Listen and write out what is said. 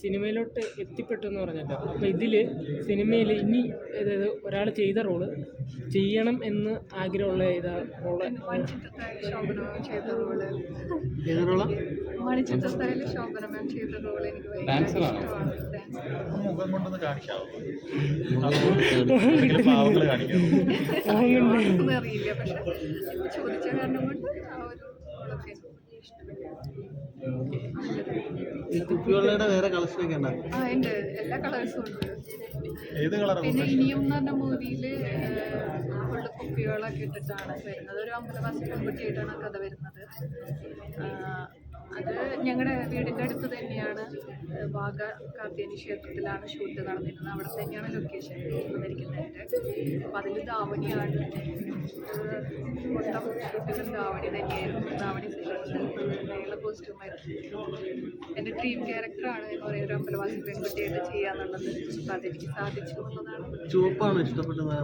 സിനിമയിലോട്ട് എത്തിപ്പെട്ടു എന്ന് പറഞ്ഞല്ലോ. അപ്പോൾ ഇതിൽ സിനിമയിൽ ഇനി അതായത് ഒരാൾ ചെയ്ത റോള് ചെയ്യണം എന്ന് ആഗ്രഹമുള്ള ഏതാ റോള്? മണിച്ചിത്രത്തായാലും ശോഭന മാം ചെയ്ത റോൾ എനിക്ക് ഭയങ്കര ഇഷ്ടമാണ്. മുഖം കൊണ്ടൊന്ന് കാണിക്കാവോ? പാവങ്ങൾ കാണിക്കാവോ? ഒന്നും അറിയില്ല, പക്ഷെ ചോദിച്ച കാരണം കൊണ്ട് ആ ഒരു റോളൊക്കെ കുപ്പിവെള്ളയുടെ വേറെ കളക്ഷനൊക്കെ ഉണ്ടോ? ആ ഉണ്ട്, എല്ലാ കളേഴ്സും ഉണ്ട്. ഏത് കളർ? പിന്നെ ഇനിയും എന്ന് പറഞ്ഞ മൂവിയിൽ ഫുള്ള് കുപ്പികളൊക്കെ ഇട്ടിട്ടാണ് വരുന്നത്. ഒരു അമ്പലവാസി പെൺകുട്ടിയായിട്ടാണ് കഥ വരുന്നത്. അത് ഞങ്ങളുടെ വീടിൻ്റെ അടുത്ത് തന്നെയാണ്. വാഗ കാർത്തിയാനി ക്ഷേത്രത്തിലാണ് ഷൂട്ട് നടന്നിരുന്നത്. അവിടെ തന്നെയാണ് ലൊക്കേഷൻ വന്നിരിക്കുന്നതിൻ്റെ. അപ്പം അതിൽ ധാവണിയാണ് മൊത്തം ഷൂട്ടിലും ധാവണി തന്നെയായിരുന്നു. ധാവണി സെലക്ഷൻ നല്ല കോസ്റ്റ്യൂമായിരുന്നു. എൻ്റെ ഡ്രീം ക്യാരക്ടറാണ് എന്ന് പറയുന്ന ഒരു അമ്പലവാസി പെൺകുട്ടിയായിട്ട് ചെയ്യാന്നുള്ളത്. അപ്പം അതെനിക്ക് സാധിച്ചു എന്നുള്ളതാണ്. ചുവപ്പാണ് ഇഷ്ടപ്പെട്ടത്.